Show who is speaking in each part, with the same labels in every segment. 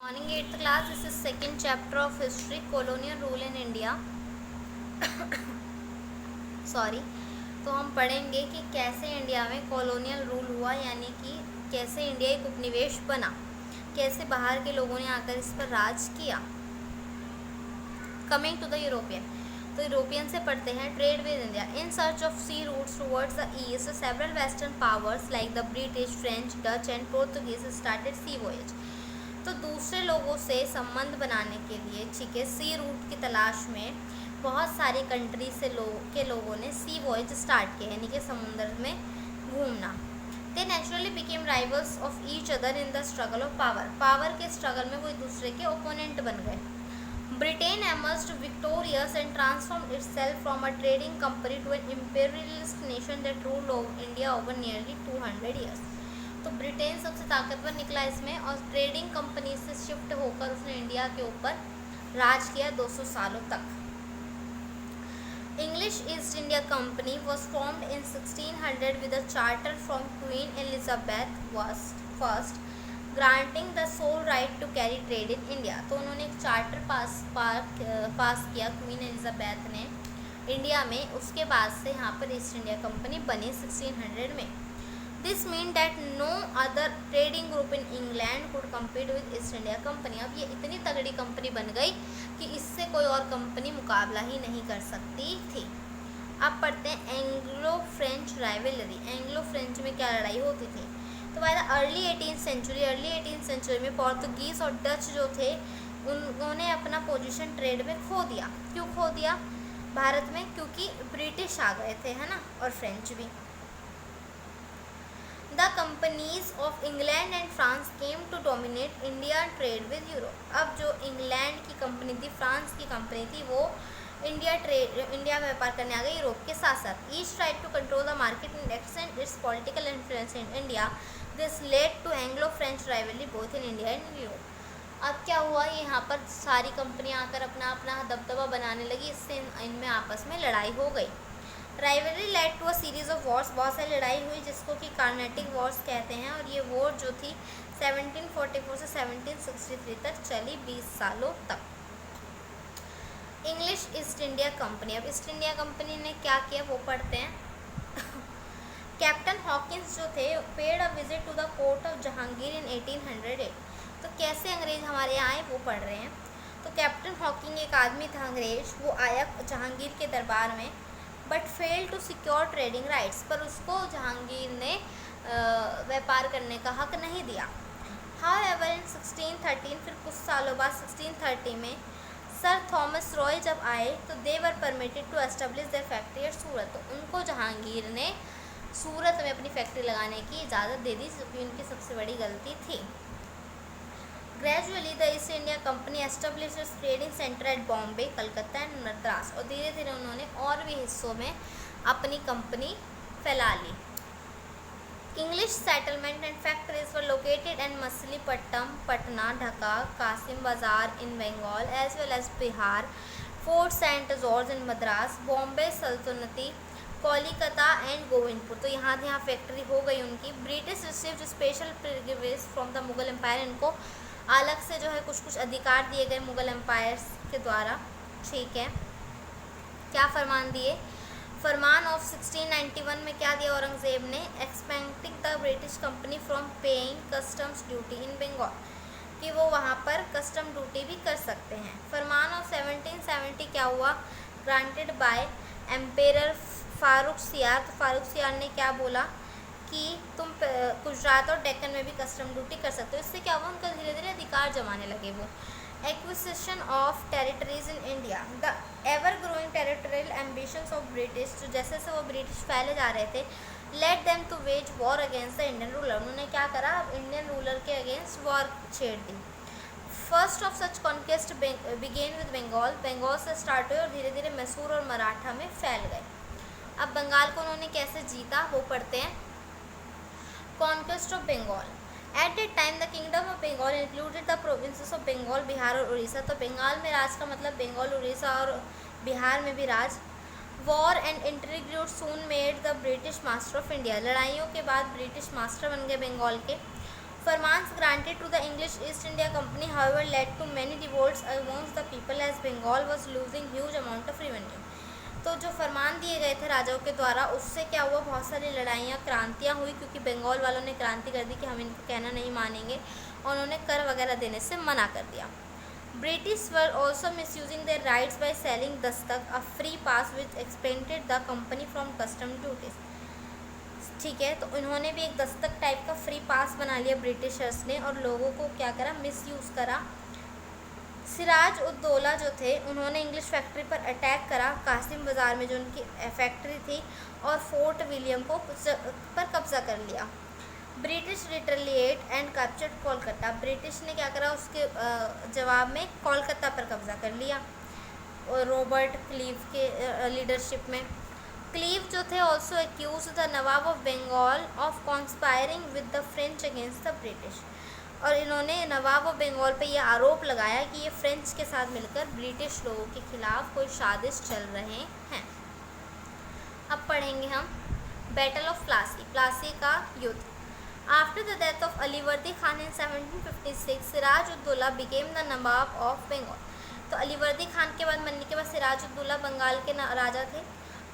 Speaker 1: Morning 8th class, this is second chapter of history, colonial rule in India. Sorry. तो हम पढ़ेंगे कि कैसे इंडिया में कॉलोनियल रूल हुआ, यानी कि कैसे इंडिया एक उपनिवेश बना, कैसे बाहर के लोगों ने आकर इस पर राज किया। कमिंग टू द यूरोपियन, तो यूरोपियन से पढ़ते हैं trade with India. In search of sea routes towards the east, several western powers like the British, French, Dutch and Portuguese started sea voyage. तो दूसरे लोगों से संबंध बनाने के लिए, ठीक है, सी रूट की तलाश में बहुत सारी कंट्री से लोगों ने सी वॉयज स्टार्ट किया, यानी कि समुद्र में घूमना। They naturally became rivals of each other in the struggle of power के स्ट्रगल में वो एक दूसरे के ओपोनेंट बन गए। Britain emerged victorious and transformed itself from a trading company to an imperialist nation that ruled over India over nearly 200 years. तो Britain सबसे ताकतवर निकला इसमें, और ट्रेडिंग कंपनी से शिफ्ट होकर उसने इंडिया के ऊपर राज किया 200 सालों तक। English East India Company was formed in 1600 with a charter from Queen Elizabeth I, granting the sole right to carry trade in India. तो उन्होंने एक चार्टर पास किया क्वीन एलिजाबेथ ने इंडिया में। उसके बाद से यहाँ पर ईस्ट इंडिया कंपनी बनी 1600 में। This mean that no other trading group in England could compete with East India Company. अब ये इतनी तगड़ी कंपनी बन गई कि इससे कोई और कंपनी मुकाबला ही नहीं कर सकती थी। अब पढ़ते हैं Anglo French rivalry. Anglo French में क्या लड़ाई होती थी? तो by the early 18th century में पोर्तुगीज़ और डच जो थे उन्होंने अपना पोजीशन ट्रेड में खो दिया। क्यों खो दिया भारत में? क्योंकि ब्रिटिश आ गए थे, है ना, और फ्रेंच भी। The companies of England and France came to dominate India trade with Europe. अब जो इंग्लैंड की कंपनी थी, फ्रांस की कंपनी थी, वो इंडिया में व्यापार करने आ गई यूरोप के साथ साथ। Each tried to control the market and extend its political influence in India. This led to Anglo French rivalry both in India and Europe. अब क्या हुआ, यहाँ पर सारी कंपनियाँ आकर अपना अपना दबदबा बनाने लगी, इससे इनमें आपस में लड़ाई हो गई। Rivalry led to a series of wars, बहुत सारी लड़ाई हुई जिसको कि कार्नेटिक वॉर्स कहते हैं, और ये वॉर जो थी 1744 से 1763 तक चली, 20 सालों तक। इंग्लिश ईस्ट इंडिया कंपनी, अब ईस्ट इंडिया कंपनी ने क्या किया वो पढ़ते हैं। कैप्टन हॉकिंस जो थे paid a visit to the court of Jahangir in 1808। तो कैसे अंग्रेज हमारे यहाँ आए वो पढ़ रहे हैं। तो कैप्टन हॉकिंग एक आदमी था अंग्रेज, वो आया जहांगीर के दरबार में, but fail to secure trading rights, पर उसको जहांगीर ने व्यापार करने का हक नहीं दिया। हाउएवर इन 1613, फिर कुछ सालों बाद 1630 में सर थॉमस रॉय जब आए तो they were permitted to establish their factory at Surat. तो उनको जहांगीर ने सूरत में अपनी फैक्ट्री लगाने की इजाज़त दे दी, जो कि उनकी सबसे बड़ी गलती थी। Gradually the east India company establish trading centre at Bombay, Calcutta and Madras, और धीरे धीरे उन्होंने और भी हिस्सों में अपनी कंपनी फैला ली। English settlement and factories were located and Machilipatnam, Patna, Dhaka, Kasim Bazar in Bengal as well as Bihar, Fort Saint George in Madras, Bombay Sutanuti, Kolkata and Govindpur. तो यहाँ फैक्ट्री हो गई उनकी। British received special privileges from the Mughal empire. इनको अलग से जो है कुछ अधिकार दिए गए मुगल एम्पायर के द्वारा, ठीक है। क्या फरमान दिए? फरमान ऑफ 1691 में क्या दिया औरंगजेब ने? Expecting the British company from paying customs duty in Bengal, कि वो वहाँ पर कस्टम ड्यूटी भी कर सकते हैं। फरमान ऑफ 1770 क्या हुआ? ग्रांटेड बाय एम्पेरर फारूक सियार। तो फारूक सियार ने क्या बोला कि तुम गुजरात और डेक्कन में भी कस्टम ड्यूटी कर सकते हो। इससे क्या हुआ, उनका धीरे धीरे अधिकार जमाने लगे वो। Acquisition of territories in India, the ever growing territorial ambitions of British, जो जैसे जैसे वो ब्रिटिश फैले जा रहे थे, let them to wage war against the Indian ruler. उन्होंने क्या करा, इंडियन रूलर के अगेंस्ट वॉर छेड़ दी। First of such conquest began with Bengal, Bengal से स्टार्ट हुए और धीरे धीरे मैसूर और मराठा में फैल गए। अब बंगाल को उन्होंने कैसे जीता वो पढ़ते हैं। Conquest of Bengal, at that time the kingdom of Bengal included the provinces of Bengal, Bihar और उड़ीसा। तो बंगाल में राज का मतलब बंगाल, उड़ीसा और बिहार में भी राज। War and intrigue soon made the British master of India, लड़ाइयों के बाद ब्रिटिश मास्टर बन गए बंगाल के। Farmans granted to the English East India company however led to many revolts amongst the people as Bengal was losing huge amount of revenue. तो जो फरमान दिए गए थे राजाओं के द्वारा, उससे क्या हुआ, बहुत सारी लड़ाइयाँ, क्रांतियाँ हुई, क्योंकि बंगाल वालों ने क्रांति कर दी कि हम इनको कहना नहीं मानेंगे, और उन्होंने कर वगैरह देने से मना कर दिया। British were also misusing their rights by selling dastak a free pass which exempted the company from custom duties. ठीक है, तो इन्होंने भी एक दस्तक टाइप का फ्री पास बना लिया ब्रिटिशर्स ने, और लोगों को क्या करा, मिस यूज़ करा। सिराज उद दौला जो थे, उन्होंने इंग्लिश फैक्ट्री पर अटैक करा कासिम बाज़ार में जो उनकी फैक्ट्री थी, और फोर्ट विलियम को पर कब्जा कर लिया। British retaliate and captured Kolkata. British ने क्या करा, उसके जवाब में कोलकाता पर कब्जा कर लिया रॉबर्ट क्लीव के लीडरशिप में। क्लीव जो थे also accuse the nawab of Bengal of conspiring with the French against the British, और इन्होंने नवाब ऑफ बंगाल पे ये आरोप लगाया कि ये फ्रेंच के साथ मिलकर ब्रिटिश लोगों के खिलाफ कोई साजिश चल रहे हैं। अब पढ़ेंगे हम बैटल ऑफ प्लासी, प्लासी का युद्ध। After the death of Alivardi Khan in 1756 Siraj ud Daula became the nawab of Bengal. तो अलीवर्दी खान के बाद मरने के बाद सिराज उद दौला बंगाल के राजा थे।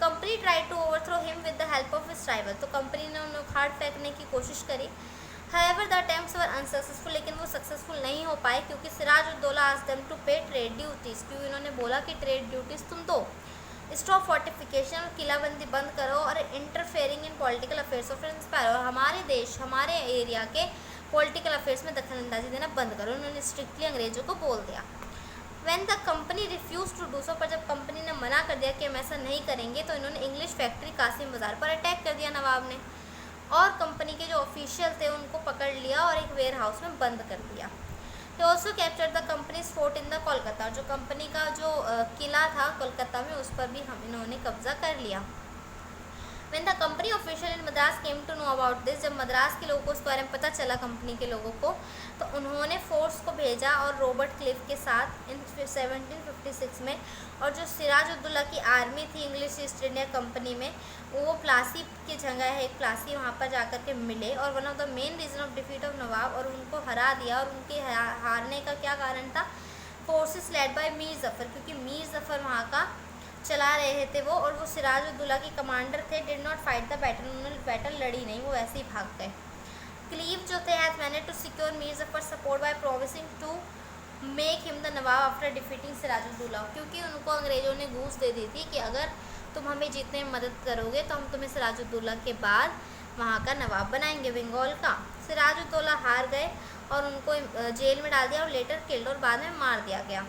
Speaker 1: Company try to overthrow him with the help of his rival. तो कंपनी ने उन्हें उखाड़ फेंकने की कोशिश करी। However the attempts were unsuccessful, लेकिन वो सक्सेसफुल नहीं हो पाए, क्योंकि Siraj ud Daula asked them to pay trade duties, क्योंकि उन्होंने बोला कि ट्रेड ड्यूटीज़ तुम दो, स्टॉप फोर्टिफिकेशन और किलाबंदी बंद करो, और interfering in political affairs of inspire, और हमारे देश, हमारे एरिया के पॉलिटिकल अफेयर्स में दखल अंदाजी देना बंद करो। उन्होंने स्ट्रिक्टली अंग्रेजों को बोल दिया। When the company refuse to do so, पर जब कंपनी ने मना कर दिया कि हम ऐसा नहीं करेंगे, तो इन्होंने इंग्लिश फैक्ट्री कासिम बाज़ार पर अटैक कर दिया नवाब ने, और कंपनी के जो ऑफिशियल थे उनको पकड़ लिया और एक वेयर हाउस में बंद कर दिया। They also capture the companies fort in the Kolkata, जो कंपनी का जो किला था कोलकाता में, उस पर भी इन्होंने कब्जा कर लिया। When the company official in Madras came to know about this, जब मद्रास के लोगों को उसके बारे में पता चला कंपनी के लोगों को, तो उन्होंने फोर्स को भेजा और रॉबर्ट क्लिफ के साथ इन 1756 में, और जो सिराज उद दौला की आर्मी थी इंग्लिश ईस्ट इंडिया कंपनी में, वो प्लासी की जगह है एक प्लासी, वहाँ पर जाकर के मिले, और one of the main reason of defeat of nawab, और उनको हरा दिया। और उनके हारने का क्या कारण था, forces led by Mir Zafar, क्योंकि मीर जफ़र वहाँ का चला रहे थे वो, और वो सिराज उद दौला के कमांडर थे। Did not fight the battle, उन्होंने बैटल लड़ी नहीं, वो ऐसे ही भाग गए। क्लीव जो थे had manage to secure Mir Jafar support by promising to make him the nawab after defeating Siraj ud Daula, क्योंकि उनको अंग्रेज़ों ने घूस दे दी थी कि अगर तुम हमें जीतने में मदद करोगे तो हम तुम्हें सिराज उद दौला के बाद वहाँ का नवाब बनाएंगे बंगाल का। सिराज उद दौला हार गए और उनको जेल में डाल दिया और लेटर किल्ड, और बाद में मार दिया गया।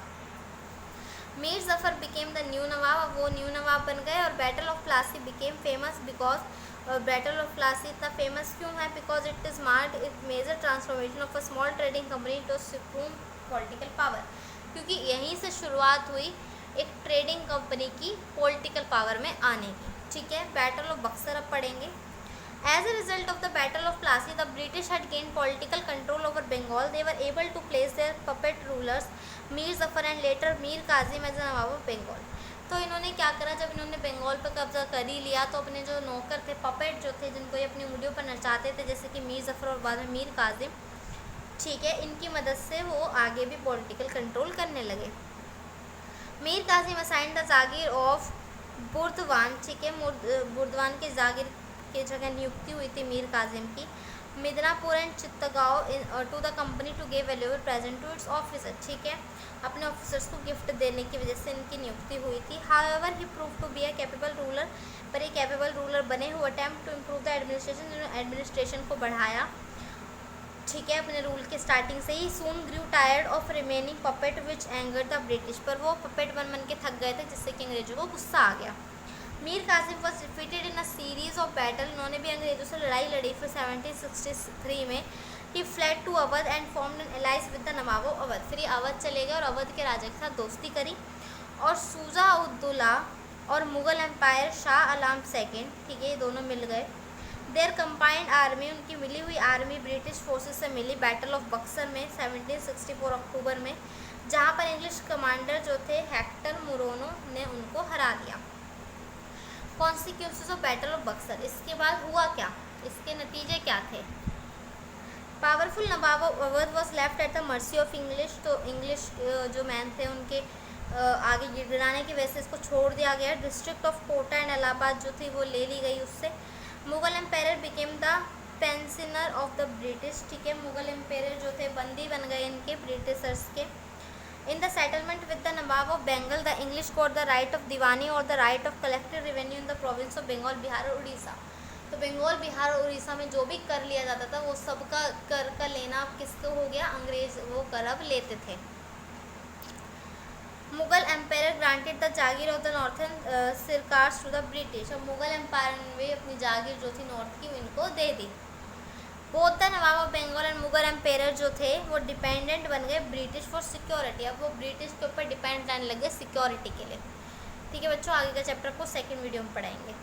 Speaker 1: Mir Jafar became the new nawab, वो न्यू नवाब बन गए। और battle of Plassey became famous because, battle of Plassey इतना फेमस क्यों है, because it is marked it major transformation of a small trading company to supreme political power, क्योंकि यहीं से शुरुआत हुई एक ट्रेडिंग कंपनी की पॉलिटिकल पावर में आने की। ठीक है, बैटल ऑफ बक्सर अब पढ़ेंगे। As a result of the Battle of Plassey, the British had gained political control over Bengal. They were able to place their puppet rulers, Mir Zafar and later Mir Kazim as the Nawab of Bengal. तो इन्होंने क्या करा, जब इन्होंने बंगाल पर कब्जा कर ही लिया, तो अपने जो नौकर थे, पपेट जो थे, जिनको ये अपनी उंगलियों पर नचाते थे, जैसे कि मीर जफ़र और बाद में मीर काजिम, ठीक है, इनकी मदद से वो आगे भी पॉलिटिकल कंट्रोल करने लगे। Mir Kazim assigned the jagir of Burdwan, ठीक है, बुर्दवान के जागीर की जगह नियुक्ति हुई थी मीर काजिम की। Midnapore and Chittagong to the company to give valuable present to its officer, ठीक है, अपने ऑफिसर्स को गिफ्ट देने की वजह से इनकी नियुक्ति हुई थी। However he prove to be a capable ruler, पर एक कैपेबल रूलर बने हुए। Attempt to improve the administration, जिन्होंने एडमिनिस्ट्रेशन को बढ़ाया, ठीक है, अपने रूल के स्टार्टिंग से ही। Soon grew tired of remaining puppet which anger the British, पर वो पपेट बन बन के थक गए थे, जिससे कि अंग्रेजों को गुस्सा आ गया। Mir Kasim was defeated in a series of battle, उन्होंने भी अंग्रेजों से लड़ाई लड़ी। फिर 1763 में ही fled to Awadh and formed an alliance with the nawab of Awadh, फिर अवध चले गए और अवध के राजा के साथ दोस्ती करी। और सूजा उद दौला और मुग़ल एम्पायर शाह आलम सेकेंड, ठीक है, ये दोनों मिल गए। देयर कंबाइंड आर्मी, उनकी मिली हुई आर्मी ब्रिटिश फोर्सेस से मिली बैटल ऑफ बक्सर में 1764 अक्टूबर में, जहाँ पर इंग्लिश कमांडर जो थे हेक्टर मुरोनो ने उनको हरा दिया। Consequences of battle of Buxar, इसके बाद हुआ क्या, इसके नतीजे क्या थे। Powerful Nawab of Awadh was left at the mercy of English, तो इंग्लिश जो मैन थे उनके आगे गिड़गिड़ाने की वजह से इसको छोड़ दिया गया। District of Kota and Allahabad जो थी वो ले ली गई उससे। Mughal empire became the pensioner of the British, ठीक है, मुगल एम्पायर जो थे बंदी बन गए इनके ब्रिटिशर्स के। In the settlement with the nawab of Bengal the English got the right of diwani और the right of collective revenue in the province of Bengal, Bihar और उड़ीसा। तो बंगाल, बिहार और उड़ीसा में जो भी कर लिया जाता था वो सबका कर का लेना किसको हो गया, अंग्रेज वो कर अब लेते थे। Mughal empire granted the jagir of the northern Circars to the British, अब मुगल एम्पायर ने अपनी जागीर जो थी नॉर्थ की इनको दे दी। Both the nawab of Bengal and Mughal empire जो थे वो डिपेंडेंट बन गए ब्रिटिश फॉर सिक्योरिटी, अब वो ब्रिटिश के ऊपर डिपेंड रहने लगे सिक्योरिटी के लिए। ठीक है बच्चों, आगे का चैप्टर को सेकंड वीडियो में पढ़ाएंगे।